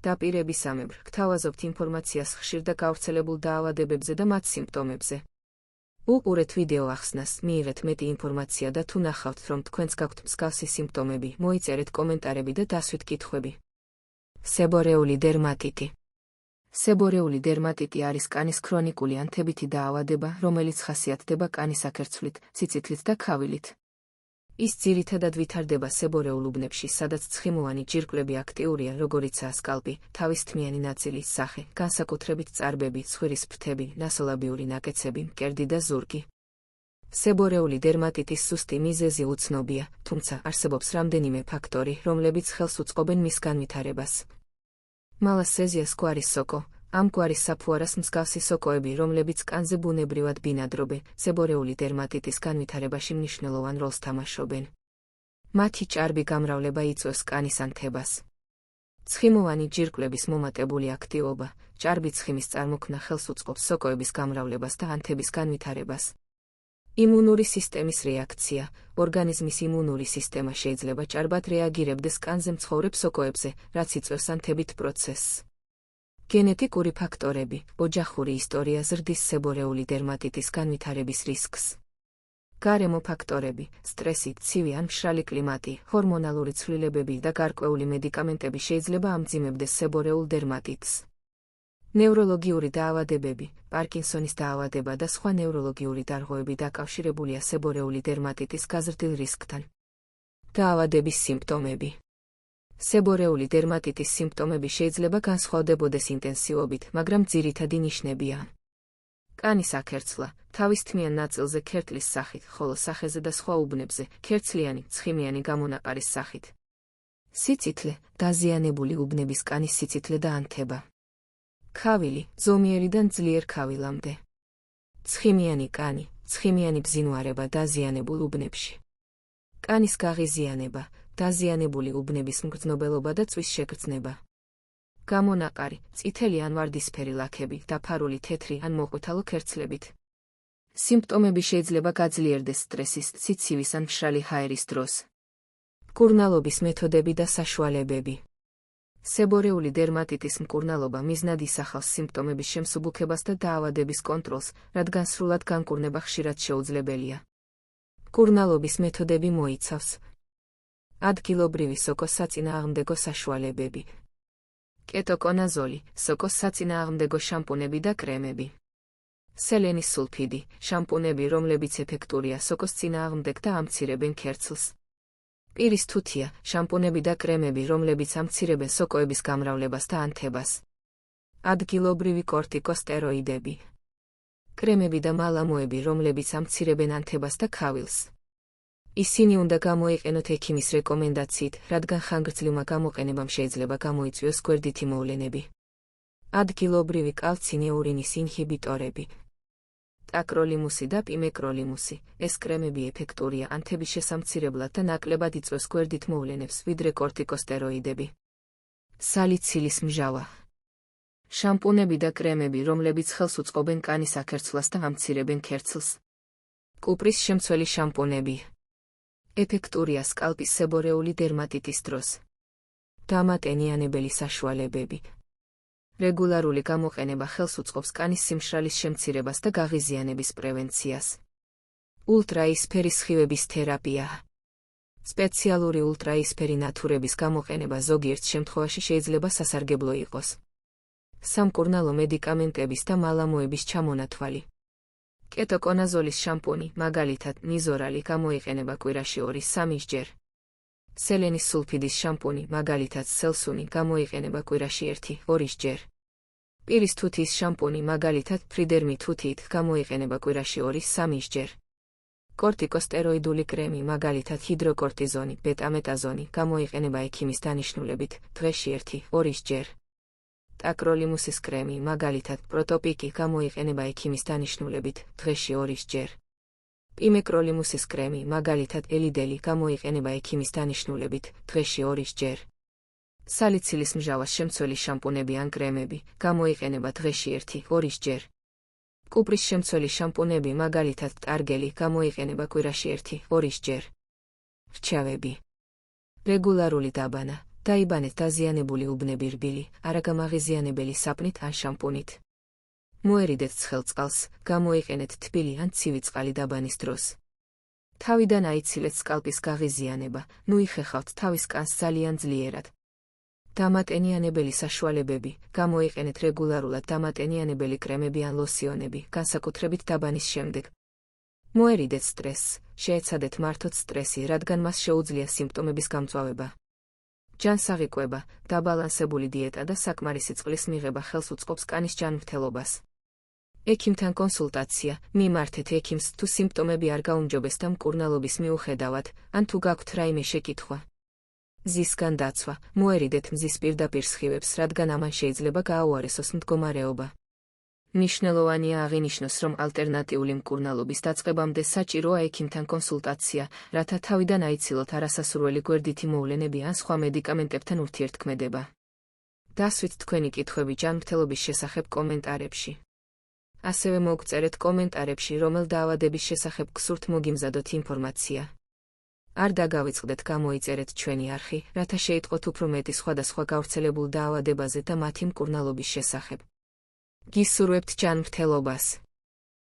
დაპირებისამებრ გთავაზობთ ინფორმაციას ხშირ და გავრცელებულ დაავადებებზე და მათ სიმპტომებზე. უყურეთ ვიდეო ახსნას, მიიღეთ მეტი ინფორმაცია და თუ ნახავთ, რომ თქვენს გაქვთ მსგავსი სიმპტომები, მოიწერეთ კომენტარები და დასვით კითხვები. სებორეული დერმატიტი. სებორეული დერმატიტი არის კანის ქრონიკული ან თებითი დაავადება, რომელიც ხასიათდება კანის აქერცვლით, ციცითლით და ქავილით. ის ძირითადად ვითარდება სებორეულ უბნებში, სადაც ცხიმოვანი ჯირკვლები აქტიურია, როგორიცაა სკალპი, თავისთმიანი ნაწილის სახე, განსაკუთრებით წარბები, ცხვირის ფრთები, ნასოლაბიური ნაკეცები, მკერდი და ზურგი. სებორეული დერმატიტის ზუსტი მიზეზი უცნობია, თუმცა არსებობს რამდენიმე ფაქტორი, რომლებიც ხელს უწყობენ მის განვითარებას. მალასეზია სკვარის სოკო. ამ გვარის საფუარას მსგავსი სოკოები, რომლებიც კანზე ბუნებრივად ბინადრობენ, სებორეული დერმატიტის განვითარებაში მნიშვნელოვან როლს თამაშობენ. მათი ჭარბი გამრავლება იწვევს კანის ანთებას. ცხიმოვანი ჯირკვლების მომატებული აქტივობა, ჭარბი ცხიმის წარმოქმნა ხელს უწყობს სოკოების გამრავლებას და ანთების განვითარებას. იმუნური სისტემის რეაქცია. ორგანიზმის იმუნური სისტემა შეიძლება ჭარბად რეაგირებდეს კანზე მცხოვრებ სოკოებზე, რაც იწვევს ანთებით პროცესს. გენეტიკური ფაქტორები, ოჯახური ისტორია ზრდის სებორეული დერმატიტის განვითარების რისკს. გარემო ფაქტორები, სტრესი, ცივი ან მშრალი კლიმატი, ჰორმონალური ცვლილებები და გარკვეული მედიკამენტები შეიძლება ამძიმებდეს სებორეულ დერმატიტს. ნევროლოგიური დაავადებები, პარკინსონის დაავადება და სხვა ნევროლოგიური დარღვევები დაკავშირებულია სებორეული დერმატიტის გაზრდილ რისკთან. დაავადების სიმპტომები. სებორეული დერმატიტის სიმპტომები შეიძლება განსხვავდებოდეს ინტენსივობით, მაგრამ ძირითადი ნიშნებია: კანის აქერცვლა, თავისთმიან ნაწილზე ქერტლის სახით, ხოლო სახეზე და სხვა უბნებზე ქერცლიანი, ცხიმიანი გამონაყარის სახით. სიცითლე, დაზიანებული უბნების კანის სიცითლე და ანთება. ქავილი, ზომიერიდან ძლიერ ქავილამდე. ცხიმიანი კანი, ცხიმიანი ბზინვარება დაზიანებულ უბნებში. კანის გაღიზიანება, დაზიანებული უბნების მგრძნობელობა და წვის შეგრძნება. გამონაყარი, წითელი ან ვარდისფერი ლაქები, დაფარული თეთრი ან მოყვითალო ქერცლებით. სიმპტომები შეიძლება გაძლიერდეს სტრესის, სიცივის ან მშრალი ჰაერის დროს. მკურნალობის მეთოდები და საშუალებები. სებორეული დერმატიტის მკურნალობა მიზნად ისახავს სიმპტომების შემსუბუქებას და დაავადების კონტროლს, რადგან სრულად განკურნება ხშირად შეუძლებელია. მკურნალობის მეთოდები მოიცავს: ადგილობრივი სოკოს საწინააღმდეგო საშუალებები, კეტოკონაზოლი, სოკოს საწინააღმდეგო შამპუნები და კრემები, სელენის სულფიდი, შამპუნები, რომლებიც ეფექტურია სოკოს წინააღმდეგ და ამცირებენ ქერცლს, პირის თუთია, შამპუნები და კრემები, რომლებიც ამცირებენ სოკოების გამრავლებას და ანთებას, ადგილობრივი კორტიკოსტეროიდები, კრემები და მალამოები, რომლებიც ამცირებენ ანთებას და ქავილს. ისინი უნდა გამოიყენოთ ექიმის რეკომენდაციით, რადგან ხანგრძლივმა გამოყენებამ შეიძლება გამოიწვიოს გვერდითი მოვლენები. ადგილობრივი კალცინეურინის ინჰიბიტორები, ტაკროლიმუსი და პიმეკროლიმუსი. ეს კრემები ეფექტურია ანთების შესამცირებლად და ნაკლებად იწვევს გვერდით მოვლენებს, ვიდრე კორტიკოსტეროიდები. სალიცილის მჟავა. შამპუნები და კრემები, რომლებიც ხელს უწყობენ კანის აქერცვლას და ამცირებენ ქერცლს. კუპრის შემცველი შამპუნები. ეფექტურია სკალპის სებორეული დერმატიტის დროს. დამატენიანებელი საშუალებები. რეგულარული გამოყენება ხელს უწყობს კანის სიმშრალის შემცირებას და გაღიზიანების პრევენციას. ულტრაისფერი სხივების თერაპია. სპეციალური ულტრაისფერი ნათურების გამოყენება ზოგიერთ შემთხვევაში შეიძლება სასარგებლო იყოს. სამკურნალო მედიკამენტების და მალამოების ჩამონათვალი. კეტოკონაზოლის შამპუნი, მაგალითად, ნიზორალი, გამოიყენება კვირაში 2-3 ჯერ. სელენის სულფიდის შამპუნი, მაგალითად, სელსუნი, გამოიყენება კვირაში 1-2 ჯერ. პირის თუთიის შამპუნი, მაგალითად, ფრიდერმი თუთიით, გამოიყენება კვირაში 2-3 ჯერ. კორტიკოსტეროიდული კრემი, მაგალითად, ჰიდროკორტიზონი, ბეტამეტაზონი, გამოიყენება ექიმის დანიშნულებით, დღეში 1-2 ჯერ. ტაკროლიმუსის კრემი, მაგალითად, პროტოპიკი, გამოიყენება ექიმის დანიშნულებით, დღეში 2 ჯერ. პიმეკროლიმუსის კრემი, მაგალითად, ელიდელი, გამოიყენება ექიმის დანიშნულებით, დღეში 2 ჯერ. სალიცილის მჟავას შემცველი შამპუნები ან კრემები, გამოიყენება დღეში 1-2 ჯერ. კუპრის შემცველი შამპუნები, მაგალითად, ტარგელი, გამოიყენება კვირაში 1-2 ჯერ. რჩევები. რეგულარული დაბანა. დაიბანეთ დაზიანებული უბნები რბილი, არაგამაღიზიანებელი საპნით ან შამპუნით. მოერიდეთ ცხელ წყალს, გამოიყენეთ თბილი ან ცივი წყალი დაბანის დროს. თავიდან აიცილეთ სკალპის გაღიზიანება, ნუ იხეხავთ თავის კანს ძალიან ძლიერად. დამატენიანებელი საშუალებები, გამოიყენეთ რეგულარულად დამატენიანებელი კრემები ან ლოსიონები, განსაკუთრებით დაბანის შემდეგ. მოერიდეთ სტრესს, შეეცადეთ მართოთ სტრესი, რადგან მას შეუძლია სიმპტომების გამწვავება. ჯანსაღი კვება, დაბალანსებული დიეტა და საკმარისი წყლის მიღება ხელს უწყობს კანის ჯანმრთელობას. ექიმთან კონსულტაცია, მიმართეთ ექიმს თუ სიმპტომები არ გაუმჯობესთ და მკურნალობის მიუხედავად, ან თუ გაქვთ რაიმე შეკითხვა. მზისგან დაცვა, მოერიდეთ მზის პირდაპირ სხივებს, რადგან ამან შეიძლება გააუარესოს მდგომარეობა. მნიშვნელოვანია აღინიშნოს, რომ ალტერნატიული მკურნალობის დაწყებამდე საჭიროა ექიმთან კონსულტაცია, რათა თავიდან აიცილოთ არასასურველი გვერდითი მოვლენები ან სხვა მედიკამენტებთან ურთიერთქმედება. დასვით თქვენი კითხვები ჯანმრთელობის შესახებ კომენტარებში. ასევე მოგწერეთ კომენტარებში, რომელ დაავადების შესახებ გსურთ მოგიმზადოთ ინფორმაცია. არ დაგავიწყდეთ გამოიწერეთ ჩვენი არხი, რათა შეიტყოთ უფრო მეტი სხვადასხვა გავრცელებულ დაავადებაზე და მათი მკურნალობის შესახებ. გისურვებთ ჯანმრთელობას.